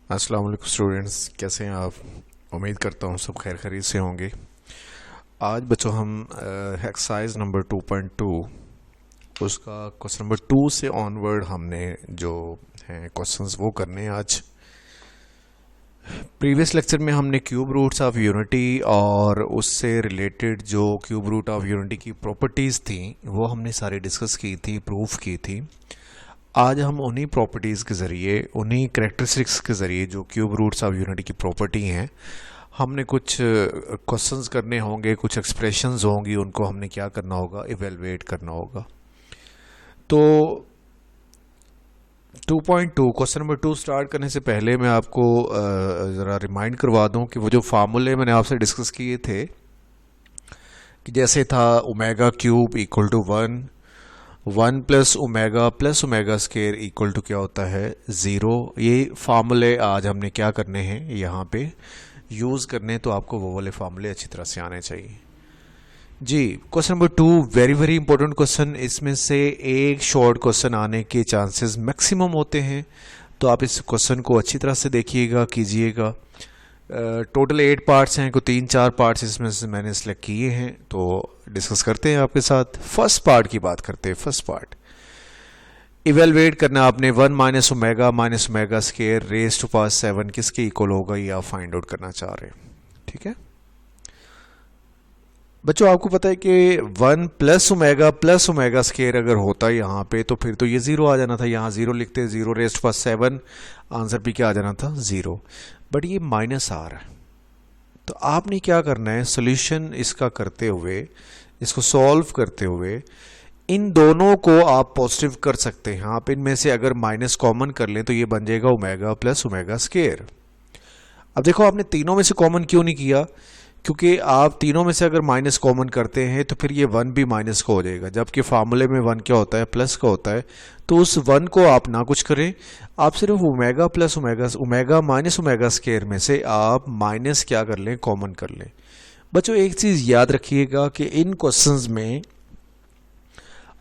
अस्सलाम वालेकुम स्टूडेंट्स, कैसे हैं आप। उम्मीद करता हूँ सब खैर खैरियत से होंगे। आज बच्चों हम एक्सरसाइज नंबर 2.2 उसका क्वेश्चन नंबर 2 से ऑनवर्ड हमने जो हैं क्वेश्चंस वो करने हैं आज। प्रीवियस लेक्चर में हमने क्यूब रूट्स ऑफ यूनिटी और उससे रिलेटेड जो क्यूब रूट ऑफ यूनिटी की प्रॉपर्टीज़ थी वो हमने सारी डिस्कस की थी, प्रूफ की थी। आज हम उन्हीं प्रॉपर्टीज़ के ज़रिए, उन्हीं करेक्टरिस्टिक्स के ज़रिए जो क्यूब रूट्स ऑफ यूनिटी की प्रॉपर्टी हैं, हमने कुछ क्वेश्चंस करने होंगे, कुछ एक्सप्रेशंस होंगी, उनको हमने क्या करना होगा, इवेलुएट करना होगा। तो 2.2 क्वेश्चन नंबर 2 स्टार्ट करने से पहले मैं आपको ज़रा रिमाइंड करवा दूं कि वो जो फार्मूले मैंने आपसे डिस्कस किए थे कि जैसे था omega cube equal to 1 plus omega square equal to क्या होता है 0। ये फार्मूले आज हमने क्या करने हैं, यहाँ पे यूज़ करने, तो आपको वो वाले फार्मूले अच्छी तरह से आने चाहिए जी। Question number 2 very very important question. इसमें से एक शॉर्ट क्वेश्चन आने के चांसेस मैक्सिमम होते हैं, तो आप इस क्वेश्चन को अच्छी तरह से देखिएगा, कीजिएगा। टोटल 8 पार्ट्स हैं, को 3-4 पार्ट्स इसमें से मैंने सेलेक्ट किए हैं, तो डिस्कस करते हैं आपके साथ। फर्स्ट पार्ट की बात करते हैं। फर्स्ट पार्ट इवेलुएट करना आपने 1 minus omega square raise to power 7 किसके इक्वल होगा, ये आप फाइंड आउट करना चाह रहे हैं। ठीक है बच्चों, आपको पता है कि 1 प्लस ओमेगा स्केयर अगर होता यहाँ पे तो फिर तो ये 0 आ जाना था। यहाँ 0 लिखते, 0 रेज टू पावर 7, आंसर भी क्या आ जाना था 0। बट ये माइनस आ रहा है, तो आपने क्या करना है, सोल्यूशन इसका करते हुए, इसको सॉल्व करते हुए इन दोनों को आप पॉजिटिव कर सकते हैं। आप इनमें से अगर माइनस कॉमन कर लें तो ये बन जाएगा ओमेगा प्लस ओमेगा स्केयर। अब देखो, आपने तीनों में से कॉमन क्यों नहीं किया, क्योंकि आप तीनों में से अगर माइनस कॉमन करते हैं तो फिर ये 1 भी माइनस का हो जाएगा, जबकि फार्मूले में 1 क्या होता है, प्लस का होता है। तो उस 1 को आप ना कुछ करें, आप सिर्फ omega plus omega minus omega square में से आप माइनस क्या कर लें, कॉमन कर लें। बच्चों एक चीज़ याद रखिएगा कि इन क्वेश्चंस में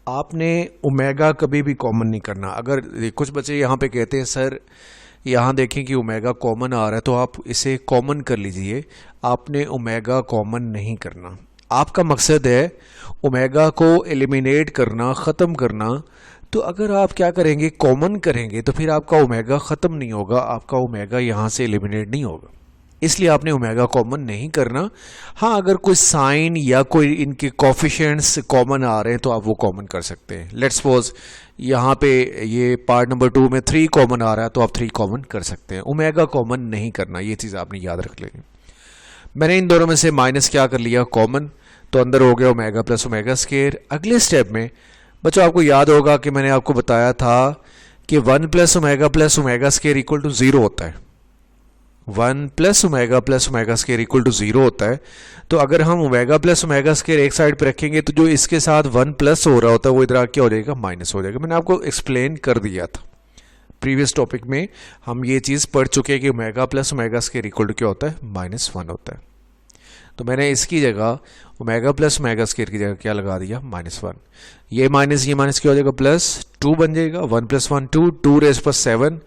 आपने ओमेगा कभी भी कॉमन नहीं करना। अगर कुछ बच्चे यहाँ पे कहते हैं सर यहाँ देखें कि ओमेगा कॉमन आ रहा है, तो आप इसे कॉमन कर लीजिए। आपने ओमेगा कॉमन नहीं करना। आपका मकसद है ओमेगा को एलिमिनेट करना, ख़त्म करना। तो अगर आप क्या करेंगे, कॉमन करेंगे, तो फिर आपका ओमेगा ख़त्म नहीं होगा, आपका ओमेगा यहाँ से एलिमिनेट नहीं होगा। इसलिए आपने ओमेगा कॉमन नहीं करना। हाँ, अगर कोई साइन या कोई इनके कोफिशिएंट्स कॉमन आ रहे हैं तो आप वो कॉमन कर सकते हैं। लेट्स सपोज यहाँ पे ये पार्ट नंबर 2 में 3 कॉमन आ रहा है, तो आप 3 कॉमन कर सकते हैं। ओमेगा कॉमन नहीं करना, ये चीज़ आपने याद रख लेनी। मैंने इन दोनों में से माइनस क्या कर लिया, कॉमन, तो अंदर हो गया ओमेगा प्लस ओमेगा स्केयर। अगले स्टेप में बच्चों आपको याद होगा कि मैंने आपको बताया था कि 1 plus omega square equal to 0 होता है। 1 plus omega square equal to 0 होता है। तो अगर हम ओमेगा प्लस ओमेगा स्केयर एक साइड पे रखेंगे तो जो इसके साथ 1 प्लस हो रहा होता है वो इधर क्या हो जाएगा, माइनस हो जाएगा। मैंने आपको एक्सप्लेन कर दिया था प्रीवियस टॉपिक में, हम ये चीज़ पढ़ चुके हैं कि omega plus omega square equal to क्या होता है, -1 होता है। तो मैंने इसकी जगह ओमेगा प्लस ओमेगा स्केयर की जगह क्या लगा दिया, -1। ये माइनस क्या हो जाएगा, +2 बन जाएगा। 1 + 1 2, 2 रेज़ पर 7,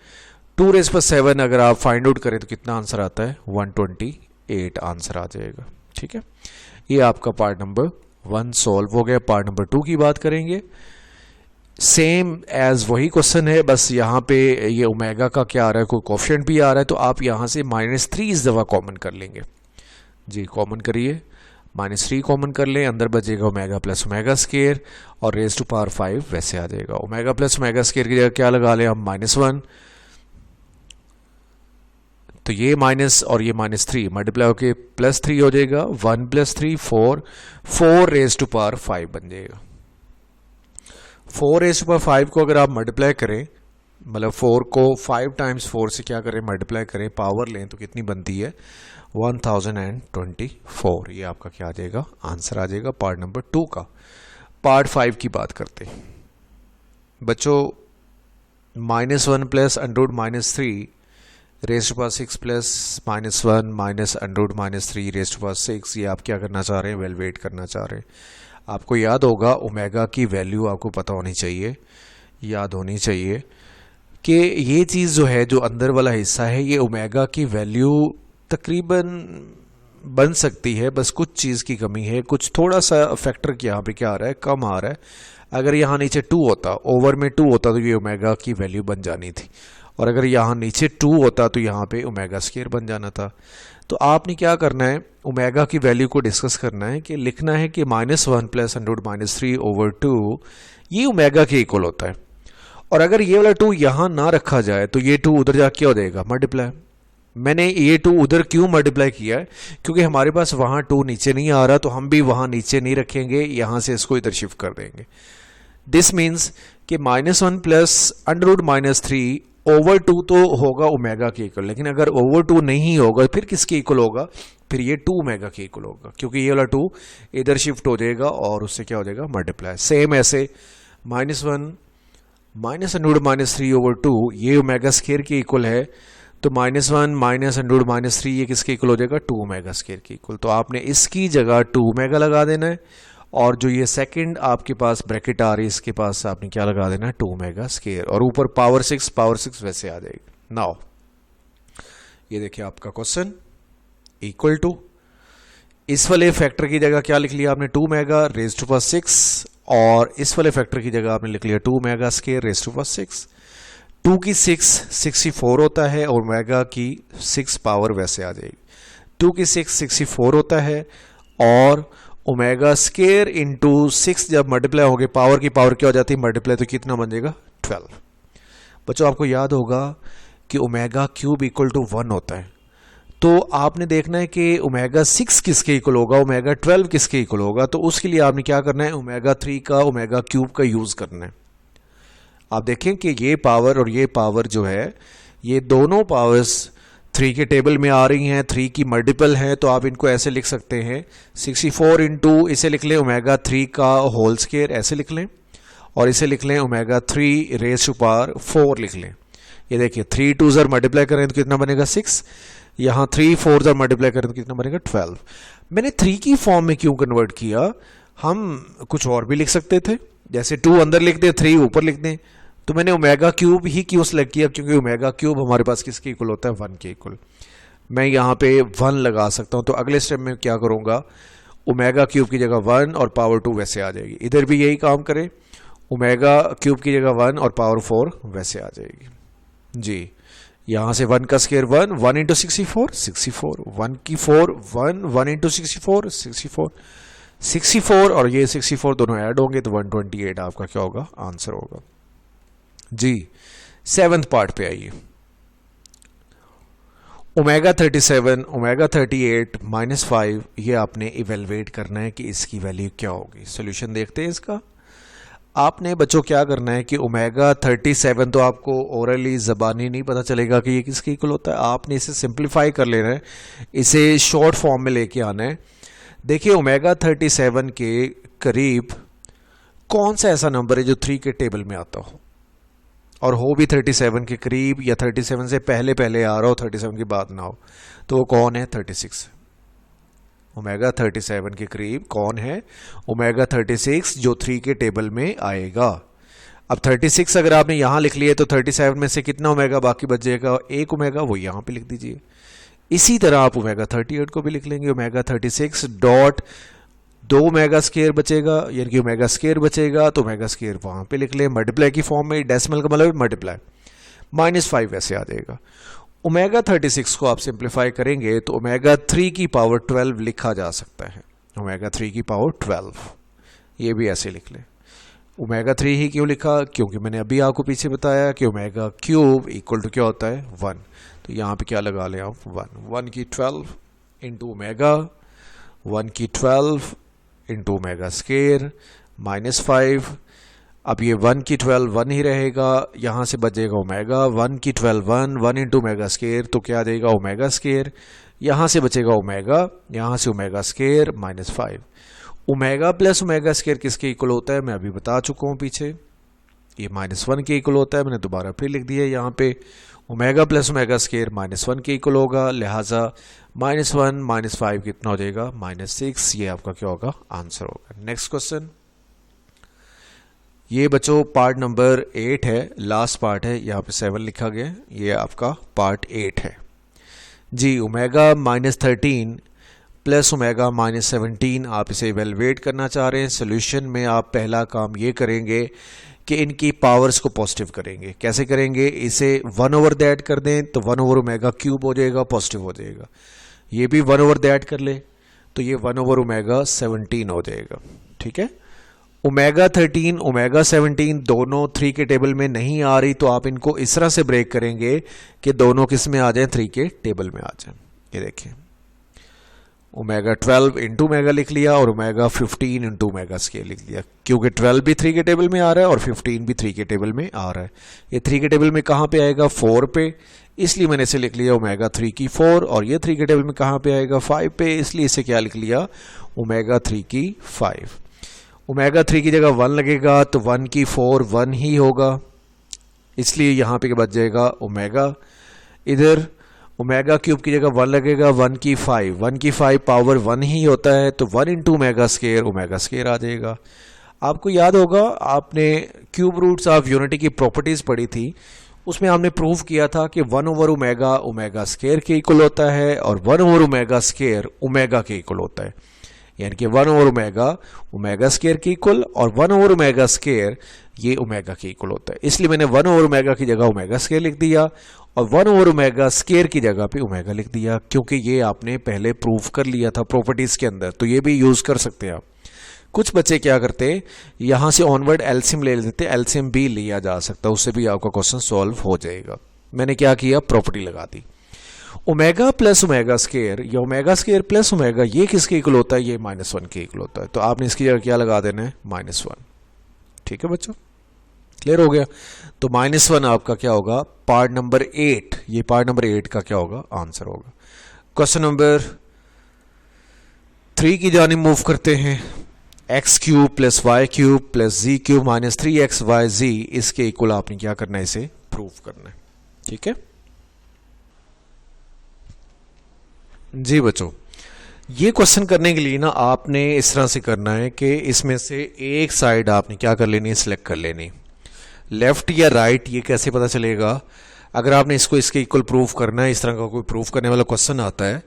2 रेज़ पर 7 अगर आप फाइंड आउट करें तो कितना आंसर आता है, 128 आंसर आ जाएगा। ठीक है, ये आपका पार्ट नंबर 1 सॉल्व हो गया। पार्ट नंबर 2 की बात करेंगे। सेम एज वही क्वेश्चन है, बस यहाँ पे ये ओमेगा का क्या आ रहा है, कोई कोफिशिएंट भी आ रहा है, तो आप यहाँ से -3 इस दफ़ा कॉमन कर लेंगे जी। कॉमन करिए, -3 कॉमन कर लें, अंदर बचेगा ओमेगा प्लस ओमेगा स्केयर और रेज़ टू पावर 5 वैसे आ जाएगा। ओमेगा प्लस ओमेगा स्केयर की जगह क्या लगा लें हम, -1। तो ये माइनस और ये -3 मल्टीप्लाई होके +3 हो जाएगा। 1 + 3 4 रेज़ टू पावर 5 बन जाएगा। 4 रेज़ टू पावर 5 को अगर आप मल्टीप्लाई करें, मतलब 4 को 5 टाइम्स 4 से क्या करें, मल्टीप्लाई करें, पावर लें, तो कितनी बनती है, 1024। ये आपका क्या आ जाएगा, आंसर आ जाएगा पार्ट नंबर 2 का। पार्ट 5 की बात करते हैं बच्चों। -1 plus √-3 raise to power 6 plus -1 minus √-3 raise to power 6, ये आप क्या करना चाह रहे हैं, इवेलुएट करना चाह रहे हैं। आपको याद होगा ओमेगा की वैल्यू आपको पता होनी चाहिए, याद होनी चाहिए कि ये चीज़ जो है, जो अंदर वाला हिस्सा है, ये ओमेगा की वैल्यू तकरीबन बन सकती है, बस कुछ चीज़ की कमी है, कुछ थोड़ा सा फैक्टर यहाँ पे क्या आ रहा है, कम आ रहा है। अगर यहाँ नीचे 2 होता, ओवर में 2 होता, तो ये ओमेगा की वैल्यू बन जानी थी, और अगर यहाँ नीचे 2 होता तो यहाँ पे ओमेगा स्क्वायर बन जाना था। तो आपने क्या करना है, ओमेगा की वैल्यू को डिस्कस करना है कि लिखना है कि -1 + 100-3/2 ये ओमेगा के इक्वल होता है। और अगर ये वाला 2 यहाँ ना रखा जाए तो ये 2 उधर जाके क्या हो जाएगा, मल्टीप्लाई। मैंने ये 2 उधर क्यों मल्टीप्लाई किया है, क्योंकि हमारे पास वहाँ 2 नीचे नहीं आ रहा, तो हम भी वहाँ नीचे नहीं रखेंगे, यहाँ से इसको इधर शिफ्ट कर देंगे। दिस मीन्स कि -1 + √-3/2 तो होगा ओमेगा के इक्वल, लेकिन अगर ओवर 2 नहीं होगा फिर किसके इक्वल होगा, फिर ये 2 ओमेगा के इक्वल होगा, क्योंकि ये वाला 2 इधर शिफ्ट हो जाएगा और उससे क्या हो जाएगा, मल्टीप्लाई। सेम ऐसे -1 - √-3/2 ये ओमेगा स्क्वायर के इक्वल है, तो -1 - √-3 ये किसके इक्वल हो जाएगा, 2 ओमेगा स्क्वायर के इक्वल। तो आपने इसकी जगह 2 ओमेगा लगा देना है, और जो ये सेकंड आपके पास ब्रैकेट आ रही है इसके पास आपने क्या लगा देना है, 2 ओमेगा स्क्वायर, और ऊपर पावर 6 वैसे आ जाएगी। नाउ ये देखिए आपका क्वेश्चन इक्वल टू, इस वाले फैक्टर की जगह क्या लिख लिया आपने, 2 ओमेगा रेज़ टू पावर 6, और इस वाले फैक्टर की जगह आपने लिख लिया 2 omega square raise to power 6। 2 की 6 64 होता है, और ओमेगा की 6 पावर वैसे आ जाएगी। 2 की 6 64 होता है, और ओमेगा स्क्वायर इंटू 6 जब मल्टीप्लाई हो गए, पावर की पावर क्या हो जाती है, मल्टीप्लाई, तो कितना बन जाएगा, 12। बच्चों आपको याद होगा कि ओमेगा क्यूब इक्वल टू 1 होता है, तो आपने देखना है कि ओमेगा 6 किसके इक्वल होगा, ओमेगा 12 किसके इक्वल होगा। तो उसके लिए आपने क्या करना है, ओमेगा 3 का ओमेगा क्यूब का यूज़ करना है। आप देखें कि ये पावर और ये पावर जो है, ये दोनों पावर्स 3 के टेबल में आ रही हैं, 3 की मल्टीपल हैं, तो आप इनको ऐसे लिख सकते हैं, 64 इंटू इसे लिख लें ओमेगा 3 का होल स्क्वायर, ऐसे लिख लें, और इसे लिख लें ओमेगा 3 रेज़ टू पावर 4 लिख लें। ये देखिए 3 2 ज़र मल्टीप्लाई करें तो कितना बनेगा, 6, यहाँ 3 4 ज़र मल्टीप्लाई करें तो कितना बनेगा, 12। मैंने 3 की फॉर्म में क्यों कन्वर्ट किया, हम कुछ और भी लिख सकते थे, जैसे 2 अंदर लिख दें, 3 ऊपर लिख दें, तो मैंने ओमेगा क्यूब ही क्यों सेलेक्ट किया, क्योंकि ओमेगा क्यूब हमारे पास किसके इक्वल होता है, 1 के इक्वल। मैं यहाँ पे 1 लगा सकता हूँ, तो अगले स्टेप में क्या करूँगा, ओमेगा क्यूब की जगह 1 और पावर 2 वैसे आ जाएगी। इधर भी यही काम करें, ओमेगा क्यूब की जगह 1 और पावर 4 वैसे आ जाएगी जी। यहाँ से 1 का स्क्वायर 1, 1 इंटू 64 64, 1 की 4 1, 1 इंटू 64 64, 64 और ये 64 दोनों ऐड होंगे तो 128 आपका क्या होगा, आंसर होगा जी। 7th पार्ट पे आइए, ओमेगा 37 ओमेगा 38 -5 ये आपने इवेलुएट करना है कि इसकी वैल्यू क्या होगी। सोल्यूशन देखते हैं इसका। आपने बच्चों क्या करना है कि ओमेगा 37 तो आपको ओरली ज़बानी नहीं पता चलेगा कि ये किसके इक्वल होता है, आपने इसे सिंप्लीफाई कर लेना है, इसे शॉर्ट फॉर्म में लेके आना है। देखिए ओमेगा 37 के करीब कौन सा ऐसा नंबर है जो 3 के टेबल में आता हो, और हो भी 37 के करीब या 37 से पहले पहले आ रहा हो, 37 की बात ना हो, तो वो कौन है, 36। ओमेगा 37 के करीब कौन है, ओमेगा 36 जो 3 के टेबल में आएगा। अब 36 अगर आपने यहाँ लिख लिया तो 37 में से कितना ओमेगा बाकी बच जाएगा, 1 ओमेगा, वो यहाँ पे लिख दीजिए। इसी तरह आप ओमेगा 38 को भी लिख लेंगे, ओमेगा 36 डॉट 2 ओमेगा स्क्वायर बचेगा, यानी कि ओमेगा स्क्वायर बचेगा, तो ओमेगा स्क्वायर वहाँ पे लिख लें मल्टीप्लाई की फॉर्म में, डेसिमल का मतलब मल्टीप्लाई, -5 ऐसे आ जाएगा। ओमेगा 36 को आप सिंप्लीफाई करेंगे तो ओमेगा 3 की पावर 12 लिखा जा सकता है, ओमेगा 3 की पावर 12, ये भी ऐसे लिख लें। ओमेगा 3 ही क्यों लिखा, क्योंकि मैंने अभी आपको पीछे बताया कि ओमेगा क्यूब इक्वल टू क्या होता है, 1, तो यहाँ पे क्या लगा लें आप, 1 की 12 इंटू ओमेगा, 1 की 12 इंटू ओमेगा स्क्वायर -5। अब ये 1 की 12 1 ही रहेगा, यहाँ से बचेगा ओमेगा, 1 की 12 1 इंटू ओमेगा स्क्वायर, तो क्या आ जाएगा ओमेगा स्क्वायर, यहाँ से बचेगा ओमेगा, यहाँ से omega square -5। Omega plus omega square किसके इक्वल होता है, मैं अभी बता चुका हूँ पीछे, ये -1 के इक्वल होता है, मैंने दोबारा फिर लिख दिया यहाँ पे, ओमेगा प्लस ओमेगा स्क्वायर -1 के इक्वल होगा, लिहाजा -1 -5 कितना हो जाएगा, -6, ये आपका क्या होगा, आंसर होगा। नेक्स्ट क्वेश्चन, ये बच्चों पार्ट नंबर 8 है, लास्ट पार्ट है, यहाँ पे 7 लिखा गया है, ये आपका पार्ट 8 है जी। ओमेगा -13 प्लस ओमेगा -17 आप इसे इवेलुएट करना चाह रहे हैं। सोल्यूशन में आप पहला काम ये करेंगे कि इनकी पावर्स को पॉजिटिव करेंगे। कैसे करेंगे? इसे 1/that कर दें तो 1/ओमेगा³ हो जाएगा, पॉजिटिव हो जाएगा। ये भी 1/that कर ले तो ये 1/ओमेगा17 हो जाएगा। ठीक है, ओमेगा13 ओमेगा17 दोनों 3 के टेबल में नहीं आ रही तो आप इनको इस तरह से ब्रेक करेंगे कि दोनों किस में आ जाएं, 3 के टेबल में आ जाएं। ये देखिए, ओमेगा12 इंटू ओमेगा लिख लिया और ओमेगा15 इंटू ओमेगा स्केयर लिख लिया, क्योंकि 12 भी 3 के टेबल में आ रहा है और 15 भी 3 के टेबल में आ रहा है। ये 3 के टेबल में कहाँ पे आएगा? 4 पे, इसलिए मैंने इसे लिख लिया ओमेगा3 की 4। और ये 3 के टेबल में कहाँ पे आएगा? 5 पे, इसलिए इसे क्या लिख लिया? ओमेगा3 की 5। ओमेगा3 की जगह 1 लगेगा तो 1 की 4 1 ही होगा, इसलिए यहाँ पे बच जाएगा ओमेगा। इधर ओमेगा³ की जगह 1 लगेगा, 1 की 5, 1 की 5 पावर 1 ही होता है तो 1 इंटू ओमेगा स्केयर आ जाएगा। आपको याद होगा आपने क्यूब रूट्स ऑफ यूनिटी की प्रॉपर्टीज पढ़ी थी, उसमें हमने प्रूव किया था कि 1/ओमेगा ओमेगा स्केयर के इक्वल होता है और 1/ओमेगा स्केयर ओमेगा के इक्वल होता है, यानी कि 1/ओमेगा ओमेगा स्केयर के इक्वल और 1/ओमेगा स्केयर ये ओमेगा के इक्वल होता है। इसलिए मैंने 1/ओमेगा की जगह ओमेगा स्केयर लिख दिया और 1/ओमेगा स्केयर की जगह पे ओमेगा लिख दिया, क्योंकि ये आपने पहले प्रूव कर लिया था प्रॉपर्टीज के अंदर, तो ये भी यूज कर सकते हैं आप। कुछ बच्चे क्या करते, यहां से ऑनवर्ड एलसीएम ले लेते, एलसीएम भी लिया जा सकता है, उससे भी आपका क्वेश्चन सॉल्व हो जाएगा। मैंने क्या किया, प्रॉपर्टी लगा दी। ओमेगा प्लस ओमेगा स्केयर या ओमेगा स्केयर प्लस ओमेगा ये किसके इक्वल होता है? ये -1 के इक्वल होता है, तो आपने इसकी जगह क्या लगा देना है? -1। ठीक है बच्चों, क्लियर हो गया? तो -1 आपका क्या होगा? पार्ट नंबर 8, ये पार्ट नंबर 8 का क्या होगा? आंसर होगा। क्वेश्चन नंबर 3 की जानिब मूव करते हैं। x³ + y³ + z³ - 3xyz इसके इक्वल आपने क्या करना है? इसे प्रूव करना है। ठीक है जी बच्चों, ये क्वेश्चन करने के लिए ना आपने इस तरह से करना है कि इसमें से एक साइड आपने क्या कर लेनी है? सिलेक्ट कर लेनी। लेफ्ट या राइट ये कैसे पता चलेगा? अगर आपने इसको इसके इक्वल प्रूफ करना है, इस तरह का कोई प्रूफ करने वाला क्वेश्चन आता है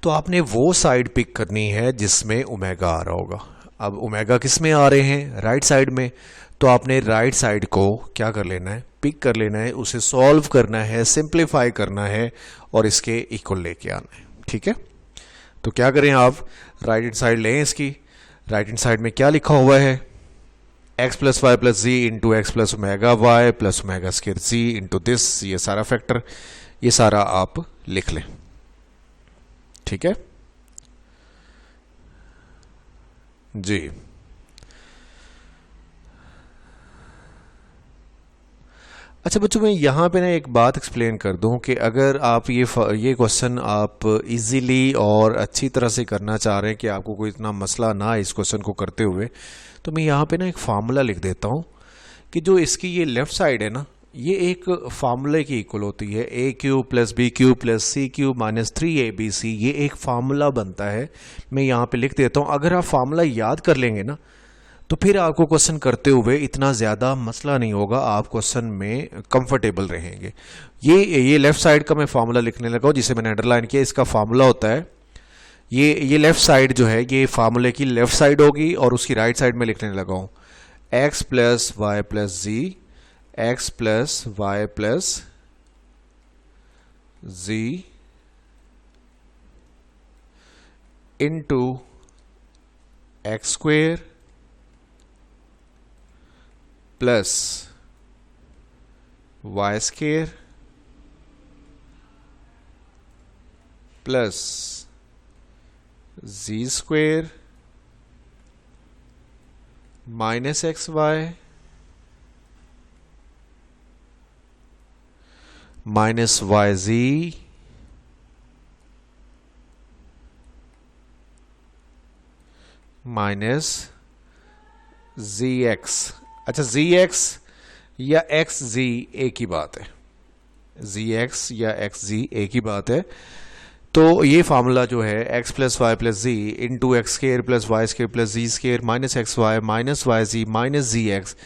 तो आपने वो साइड पिक करनी है जिसमें ओमेगा आ रहा होगा। अब ओमेगा किस में आ रहे हैं? राइट साइड में, तो आपने राइट साइड को क्या कर लेना है? पिक कर लेना है, उसे सॉल्व करना है, सिंप्लीफाई करना है और इसके इक्वल लेके आना है। ठीक है, तो क्या करें आप? राइट हैंड साइड लें इसकी। राइट हैंड साइड में क्या लिखा हुआ है? x + y + z into x + omega y + omega square z into this, ये सारा फैक्टर, ये सारा आप लिख लें। ठीक है जी। अच्छा बच्चों, मैं यहाँ पे ना एक बात एक्सप्लेन कर दूं कि अगर आप ये क्वेश्चन आप इजीली और अच्छी तरह से करना चाह रहे हैं कि आपको कोई इतना मसला ना इस क्वेश्चन को करते हुए, तो मैं यहाँ पे ना एक फार्मूला लिख देता हूँ कि जो इसकी ये लेफ्ट साइड है ना, ये एक फार्मूले की इक्वल होती है। a³ + b³ + c³ - 3abc, ये एक फार्मूला बनता है। मैं यहाँ पे लिख देता हूँ। अगर आप फार्मूला याद कर लेंगे ना तो फिर आपको क्वेश्चन करते हुए इतना ज़्यादा मसला नहीं होगा, आप क्वेश्चन में कंफर्टेबल रहेंगे। ये लेफ्ट साइड का मैं फार्मूला लिखने लगा हूँ जिसे मैंने अंडरलाइन किया। इसका फार्मूला होता है ये लेफ्ट साइड जो है ये फार्मूले की लेफ्ट साइड होगी और उसकी राइट साइड में लिखने लगा हूँ x + y + z, x + y + z into x² plus y² plus z² minus xy minus yz minus zx। अच्छा, zx या xz एक ही बात है, zx या xz एक ही बात है। तो ये फार्मूला जो है x plus Y plus Z into X square plus Y square plus Z square minus X Y minus Y Z minus Z X,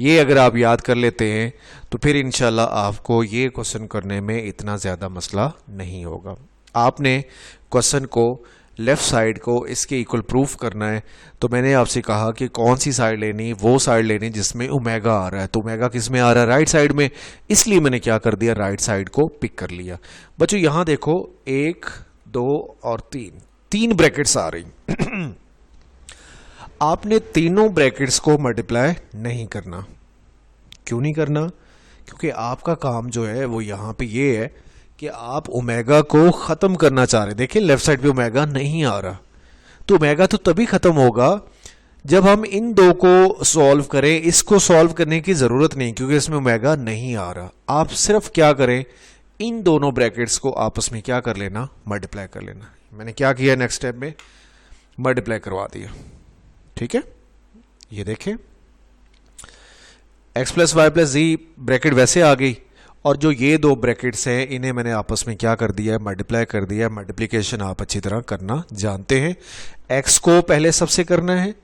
ये अगर आप याद कर लेते हैं तो फिर इंशाल्लाह आपको ये क्वेश्चन करने में इतना ज़्यादा मसला नहीं होगा। आपने क्वेश्चन को लेफ़्ट साइड को इसके इक्वल प्रूफ करना है, तो मैंने आपसे कहा कि कौन सी साइड लेनी, वो साइड लेनी जिसमें ओमेगा आ रहा है। तो ओमेगा किस में आ रहा है? राइट साइड में, इसलिए मैंने क्या कर दिया, राइट साइड को पिक कर लिया। बच्चों यहाँ देखो 1 2 और 3 ब्रैकेट्स आ रही आपने तीनों ब्रैकेट्स को मल्टीप्लाई नहीं करना। क्यों नहीं करना? क्योंकि आपका काम जो है वो यहाँ पे ये है कि आप ओमेगा को ख़त्म करना चाह रहे हैं। देखिए लेफ्ट साइड पे ओमेगा नहीं आ रहा, तो ओमेगा तो तभी ख़त्म होगा जब हम इन दो को सॉल्व करें। इसको सॉल्व करने की ज़रूरत नहीं क्योंकि इसमें ओमेगा नहीं आ रहा। आप सिर्फ क्या करें, इन दोनों ब्रैकेट्स को आपस में क्या कर लेना, मल्टीप्लाई कर लेना। मैंने क्या किया, नेक्स्ट स्टेप में मल्टीप्लाई करवा दिया। ठीक है, ये देखें x प्लस वाई प्लस जी ब्रैकेट वैसे आ गई, और जो ये दो ब्रैकेट्स हैं इन्हें मैंने आपस में क्या कर दिया है, मल्टीप्लाई कर दिया है। मल्टीप्लिकेशन आप अच्छी तरह करना जानते हैं। x को पहले सबसे करना है,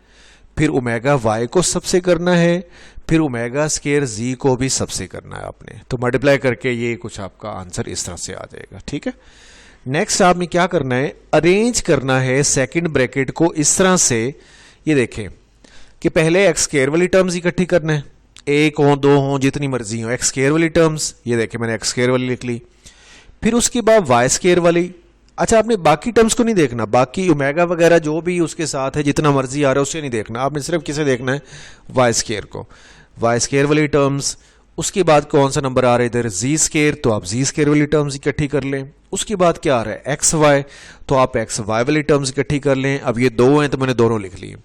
फिर ओमेगा y को सबसे करना है, फिर ओमेगा स्केयर z को भी सबसे करना है आपने। तो मल्टीप्लाई करके ये कुछ आपका आंसर इस तरह से आ जाएगा। ठीक है, नेक्स्ट आपने क्या करना है, अरेंज करना है सेकेंड ब्रैकेट को इस तरह से। ये देखें कि पहले एक्स स्केयर वाली टर्म्स इकट्ठी करना है, एक हो दो हो जितनी मर्जी हो, एक्स स्केयर वाली टर्म्स। ये देखें मैंने एक्स स्केयर वाली लिख ली, फिर उसके बाद वाई स्केयर वाली। अच्छा, आपने बाकी टर्म्स को नहीं देखना, बाकी ओमेगा वगैरह जो भी उसके साथ है जितना मर्जी आ रहा है उससे नहीं देखना, आपने सिर्फ किसे देखना है, वाई स्केयर को, वाई स्केयर वाली टर्म्स। उसके बाद कौन सा नंबर आ रहा है इधर, जी स्केयर, तो आप जी स्केयर वाली टर्म्स इकट्ठी कर लें। उसके बाद क्या आ रहा है, एक्स वाई, तो आप एक्स वाई वाली टर्म्स इकट्ठी कर लें। अब ये दो हैं तो मैंने दोनों लिख लिए।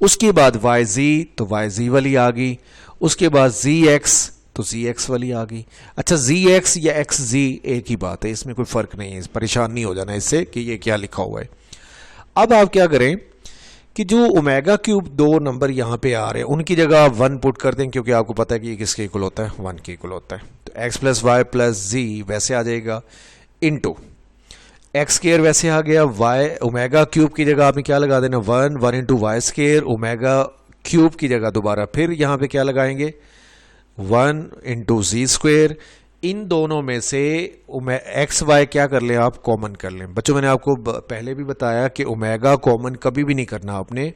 उसके बाद वाई जी, तो वाई जी वाली आ गई। उसके बाद जी एक्स, तो जी एक्स वाली आ गई। अच्छा, जी एक्स या एक्स जी एक ही बात है, इसमें कोई फर्क नहीं है, परेशान नहीं हो जाना इससे कि ये क्या लिखा हुआ है। अब आप क्या करें कि जो ओमेगा क्यूब दो नंबर यहाँ पे आ रहे हैं उनकी जगह आप 1 पुट कर दें, क्योंकि आपको पता है कि ये किसके इक्वल होता है, 1 के इक्वल होता है। तो एक्स प्लस वाई प्लस जी वैसे आ जाएगा, इनटू एक्स स्केयर वैसे आ गया, वाई ओमेगा क्यूब की जगह आपने क्या लगा देना, 1 into Y square, omega cube की जगह दोबारा फिर यहाँ पे क्या लगाएंगे, 1 इंटू जी स्क्वेयर। इन दोनों में से एक्स वाई क्या कर लें आप, कॉमन कर लें। बच्चों मैंने आपको पहले भी बताया कि ओमेगा कॉमन कभी भी नहीं करना आपने।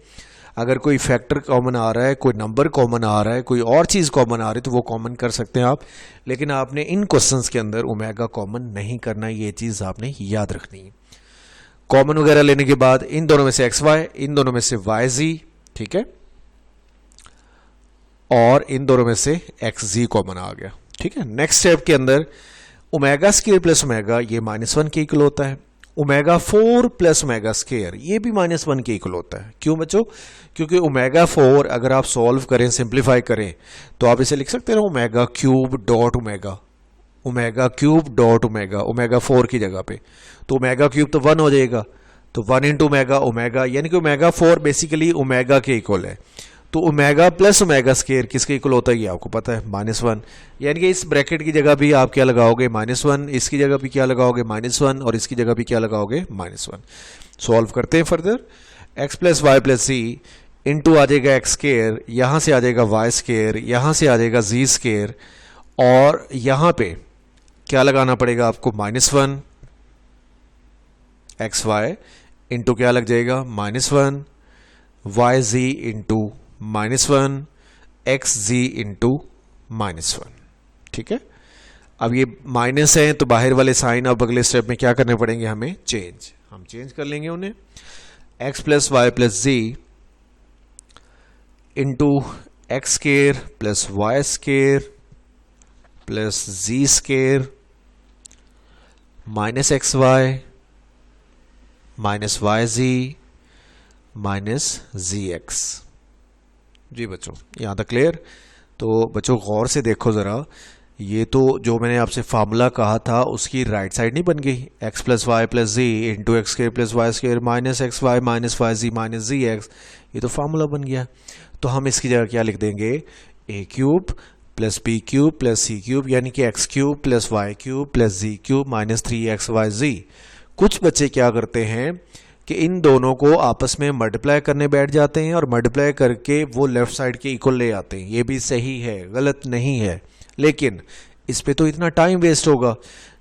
अगर कोई फैक्टर कॉमन आ रहा है, कोई नंबर कॉमन आ रहा है, कोई और चीज़ कॉमन आ रही है तो वो कॉमन कर सकते हैं आप, लेकिन आपने इन क्वेश्चंस के अंदर ओमेगा कॉमन नहीं करना, ये चीज़ आपने याद रखनी है। कॉमन वगैरह लेने के बाद इन दोनों में से एक्स वाई, इन दोनों में से वाई जी, ठीक है, और इन दोनों में से एक्स जी कॉमन आ गया। ठीक है, नेक्स्ट स्टेप के अंदर ओमेगा स्केयर प्लस ओमेगा ये -1 के इक्वल होता है। ओमेगा 4 प्लस ओमेगा स्केयर ये भी -1 के इक्वल होता है। क्यों बच्चों? क्योंकि ओमेगा 4 अगर आप सॉल्व करें, सिंप्लीफाई करें, तो आप इसे लिख सकते हैं omega cube dot omega, omega cube dot omega, omega 4 की जगह पे। तो ओमेगा क्यूब तो 1 हो जाएगा, तो 1 इंटू ओमेगा, ओमेगा यानी कि ओमेगा 4 बेसिकली ओमेगा के इक्वल है। तो ओमेगा प्लस ओमेगा स्केयर किसके इक्वल होता है ये आपको पता है, -1। यानी कि इस ब्रैकेट की जगह भी आप क्या लगाओगे, -1, इसकी जगह भी क्या लगाओगे, -1, और इसकी जगह भी क्या लगाओगे, -1। सॉल्व करते हैं further. X plus Y plus Z into आ जाएगा एक्स स्केयर, यहाँ से आ जाएगा वाई स्केयर, यहाँ से आ जाएगा जी स्केयर, और यहाँ पे क्या लगाना पड़ेगा आपको, -1 एक्स वाई इंटू क्या लग जाएगा, -1 वाई जी इंटू -1 एक्स जी इंटू -1। ठीक है, अब ये माइनस है तो बाहर वाले साइन अब अगले स्टेप में क्या करने पड़ेंगे हमें, चेंज, हम चेंज कर लेंगे उन्हें। X plus Y plus Z into X square plus Y square plus Z square minus X Y minus Y Z minus Z X. जी बच्चों, यहाँ तक क्लियर? तो बच्चों गौर से देखो ज़रा, ये तो जो मैंने आपसे फार्मूला कहा था उसकी राइट साइड नहीं बन गई, X plus Y plus Z into X square plus Y square minus X Y minus Y Z minus Z X, ये तो फार्मूला बन गया। तो हम इसकी जगह क्या लिख देंगे, A cube plus B cube plus C cube, यानी कि X cube plus Y cube plus Z cube minus 3x Y Z कुछ बच्चे क्या करते हैं कि इन दोनों को आपस में मल्टीप्लाई करने बैठ जाते हैं और मल्टीप्लाई करके वो लेफ्ट साइड के इक्वल ले आते हैं। ये भी सही है, गलत नहीं है, लेकिन इस पे तो इतना टाइम वेस्ट होगा।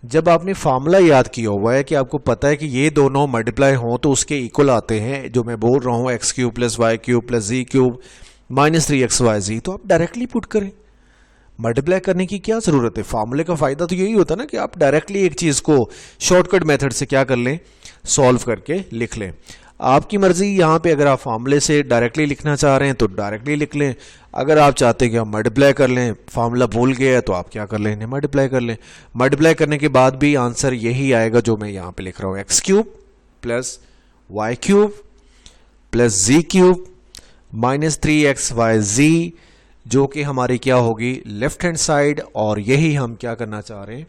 जब आपने फार्मूला याद किया हुआ है कि आपको पता है कि ये दोनों मल्टीप्लाई हों तो उसके इक्वल आते हैं, जो मैं बोल रहा हूँ X cube plus Y cube plus Z cube minus 3xyz, तो आप डायरेक्टली पुट करें। मल्टीप्लाई करने की क्या ज़रूरत है? फार्मूले का फ़ायदा तो यही होता है ना कि आप डायरेक्टली एक चीज़ को शॉर्टकट मेथड से क्या कर लें, सॉल्व करके लिख लें। आपकी मर्ज़ी, यहाँ पे अगर आप फार्मूले से डायरेक्टली लिखना चाह रहे हैं तो डायरेक्टली लिख लें। अगर आप चाहते हैं कि हम मल्टीप्लाई कर लें, फार्मूला भूल गया है, तो आप क्या कर लें, मल्टीप्लाई कर लें। मल्टीप्लाई करने के बाद भी आंसर यही आएगा जो मैं यहाँ पे लिख रहा हूँ, X cube plus Y cube plus Z cube minus 3xyz, जो कि हमारी क्या होगी, लेफ्ट हैंड साइड, और यही हम क्या करना चाह रहे हैं,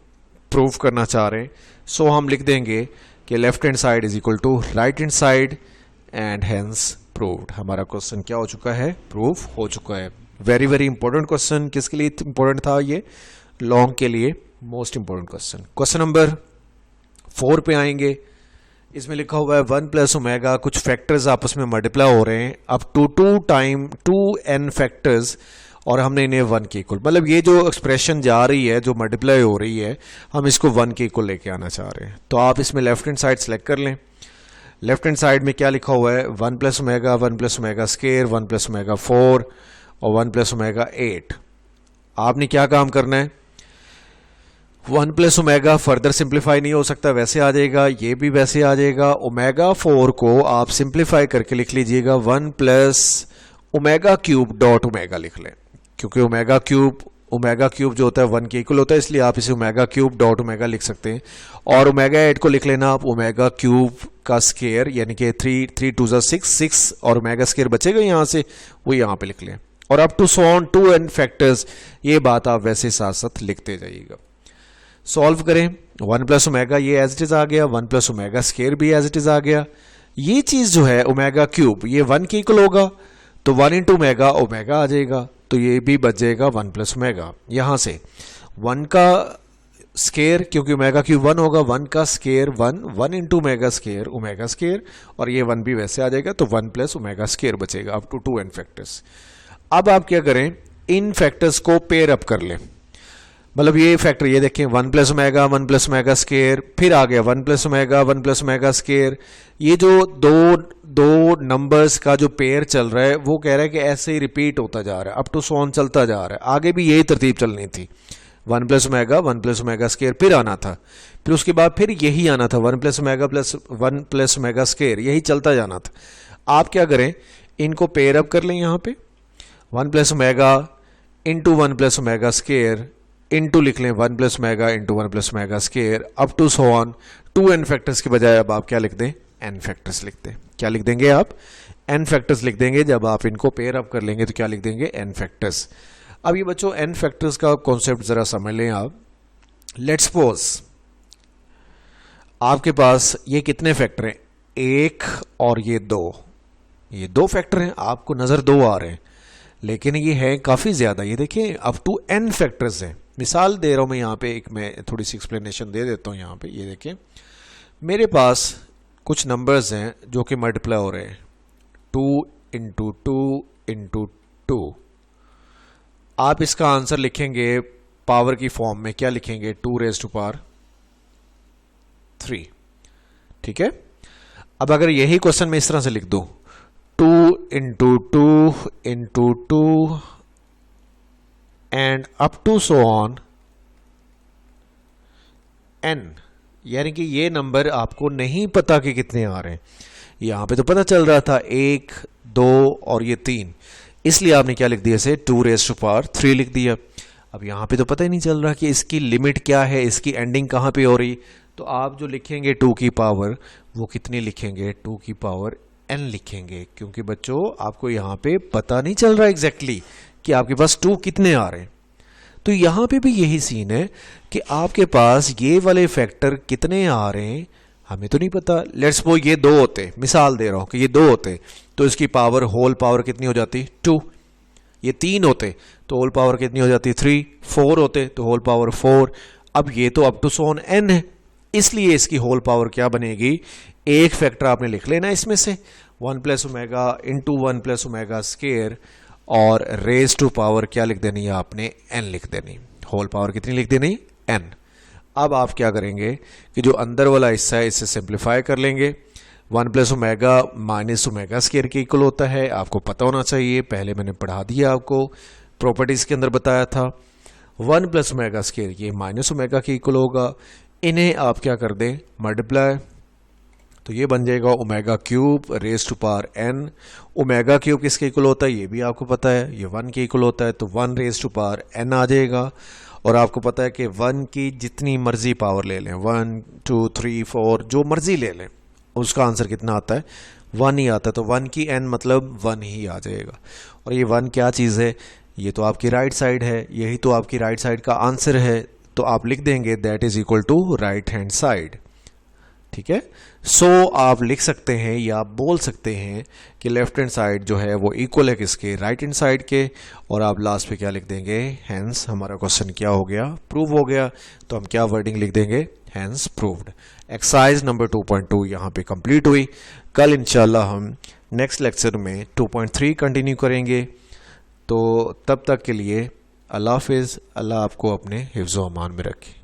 प्रूव करना चाह रहे हैं। सो हम लिख देंगे कि left hand side is equal to right hand side and hence proved. हमारा क्वेश्चन क्या हो चुका है, प्रूव हो चुका है। Very very important question. किसके लिए इंपॉर्टेंट था ये? लॉन्ग के लिए most important question. Question number 4 पे आएंगे। इसमें लिखा हुआ है 1 प्लस ओमेगा, कुछ फैक्टर्स आपस में मल्टीप्लाई हो रहे हैं अब टू 2n फैक्टर्स, और हमने इन्हें 1 के इक्वल, मतलब ये जो एक्सप्रेशन जा रही है, जो मल्टीप्लाई हो रही है, हम इसको 1 के इक्वल लेके आना चाह रहे हैं। तो आप इसमें लेफ्ट हैंड साइड सेलेक्ट कर लें। लेफ्ट हैंड साइड में क्या लिखा हुआ है, 1 plus omega square, 1 plus omega 4 और 1 प्लस ओमेगा 8। आपने क्या काम करना है, 1 प्लस ओमेगा फर्दर सिंप्लीफाई नहीं हो सकता, वैसे आ जाएगा, ये भी वैसे आ जाएगा। ओमेगा 4 को आप सिंप्लीफाई करके लिख लीजिएगा 1 plus omega cube dot omega लिख लें, क्योंकि ओमेगा क्यूब जो होता है 1 के इक्वल होता है, इसलिए आप इसे ओमेगा क्यूब डॉट ओमेगा लिख सकते हैं। और ओमेगा 8 को लिख लेना आप ओमेगा क्यूब का स्केयर, यानी कि 3 2 6 और ओमेगा स्केयर बचेगा यहाँ से, वो यहाँ पे लिख लें। और up to so on 2n factors, ये बात आप वैसे साथ साथ लिखते जाइएगा। सॉल्व करें, 1 प्लस ओमेगा ये एज इट इज आ गया, 1 प्लस ओमेगा स्केयर भी एज इट इज आ गया। ये चीज जो है ओमेगा क्यूब, ये 1 के इक्वल होगा, तो 1 इंटू ओमेगा ओमेगा आ जाएगा, तो ये भी बच जाएगा 1 प्लस ओमेगा। यहां से 1 का स्केयर, क्योंकि ओमेगा क्यूब 1 होगा, 1 का स्केयर 1 इंटू ओमेगा स्केयर, और ये 1 भी वैसे आ जाएगा, तो 1 प्लस ओमेगा स्केयर बचेगा अप टू 2n फैक्टर्स। अब आप क्या करें, इन फैक्टर्स को पेयर अप कर लें। मतलब ये फैक्टर, ये देखें 1 प्लस ओमेगा स्केयर, फिर आ गया 1 प्लस ओमेगा स्केयर। ये जो दो नंबर्स का जो पेयर चल रहा है, वो कह रहा है कि ऐसे ही रिपीट होता जा रहा है, अप टू सो ऑन चलता जा रहा है। आगे भी यही तरतीब चलनी थी, 1 प्लस ओमेगा स्केयर, फिर आना था, फिर उसके बाद फिर यही आना था 1 प्लस ओमेगा स्केयर, यही चलता जाना था। आप क्या करें, इनको पेयर अप कर लें, यहाँ पे 1 plus omega into 1 plus omega square into लिख लें 1 plus omega into 1 plus omega square up to so on 2n factors के बजाय अब आप क्या लिख दें, n फैक्टर्स लिख दें। क्या लिख देंगे आप, n फैक्टर्स लिख देंगे। जब आप इनको पेयर अप कर लेंगे तो क्या लिख देंगे, n फैक्टर्स। अब ये बच्चों n फैक्टर्स का कॉन्सेप्ट जरा समझ लें आप। लेट्स सपोज आपके पास ये कितने फैक्टर हैं, 1 और ये 2 फैक्टर हैं, आपको नजर 2 आ रहे हैं, लेकिन ये है काफी ज्यादा। ये देखिए अप टू n फैक्टर्स हैं। मिसाल दे रहा हूं मैं यहाँ पे, एक मैं थोड़ी सी एक्सप्लेनेशन दे देता हूँ यहाँ पे। ये देखिए मेरे पास कुछ नंबर्स हैं जो कि मल्टीप्लाई हो रहे हैं, 2 इंटू 2 इंटू 2। आप इसका आंसर लिखेंगे पावर की फॉर्म में, क्या लिखेंगे, 2 रेज़ टू पावर 3। ठीक है। अब अगर यही क्वेश्चन मैं इस तरह से लिख दूं, 2 into 2 into 2 and up to so on n, यानी कि ये नंबर आपको नहीं पता कि कितने आ रहे हैं। यहां पे तो पता चल रहा था 1 2 और ये 3, इसलिए आपने क्या लिख दिया, इसे 2 रेज़ टू पावर 3 लिख दिया। अब यहां पे तो पता ही नहीं चल रहा कि इसकी लिमिट क्या है, इसकी एंडिंग कहां पे हो रही, तो आप जो लिखेंगे 2 की पावर, वो कितनी लिखेंगे, 2 की पावर n लिखेंगे, क्योंकि बच्चों आपको यहां पे पता नहीं चल रहा एग्जैक्टली कि आपके पास 2 कितने आ रहे हैं। तो यहां पे भी यही सीन है कि आपके पास ये वाले फैक्टर कितने आ रहे हैं, हमें तो नहीं पता। लेट्स सपोज ये 2 होते, मिसाल दे रहा हूं कि ये 2 होते, तो इसकी पावर होल पावर कितनी हो जाती, 2। ये 3 होते तो होल पावर कितनी हो जाती, 3। 4 होते तो होल पावर 4। अब ये तो up to so on n है, इसलिए इसकी होल पावर क्या बनेगी, एक फैक्टर आपने लिख लेना इसमें से 1 plus omega into 1 plus omega square, और रेज टू पावर क्या लिख देनी है आपने, n लिख देनी। होल पावर कितनी लिख देनी, n। अब आप क्या करेंगे कि जो अंदर वाला हिस्सा है इसे सिंप्लीफाई कर लेंगे। 1 plus omega minus omega square के इक्वल होता है, आपको पता होना चाहिए, पहले मैंने पढ़ा दिया आपको, प्रॉपर्टीज के अंदर बताया था। 1 प्लस ओमेगा स्केयर ये माइनस ओमेगा के इक्वल होगा, इन्हें आप क्या कर दें, मल्टीप्लाई, तो ये बन जाएगा omega cube raise to power n। Omega cube किसके इक्वल होता है ये भी आपको पता है, ये 1 के इक्वल होता है, तो 1 रेज टू पावर n आ जाएगा। और आपको पता है कि 1 की जितनी मर्जी पावर ले लें, 1 2 3 4 जो मर्जी ले लें, उसका आंसर कितना आता है, 1 ही आता है। तो 1 की n मतलब 1 ही आ जाएगा। और ये 1 क्या चीज़ है, ये तो आपकी राइट साइड है, यही तो आपकी राइट साइड का आंसर है, तो आप लिख देंगे that is equal to right hand side. ठीक है, सो आप लिख सकते हैं या आप बोल सकते हैं कि लेफ्ट हैंड साइड जो है वो इक्वल है किसके, राइट हैंड साइड के। और आप लास्ट पे क्या लिख देंगे, हैंस हमारा क्वेश्चन क्या हो गया, प्रूव हो गया। तो हम क्या वर्डिंग लिख देंगे, हैंस प्रूव्ड। एक्सरसाइज नंबर 2.2 यहाँ पे कंप्लीट हुई। कल इंशाल्लाह हम नेक्स्ट लेक्चर में 2.3 कंटिन्यू करेंगे। तो तब तक के लिए अल्लाह हाफिज़, अल्लाह आपको अपने हिफ्ज़ व अमान में रखे।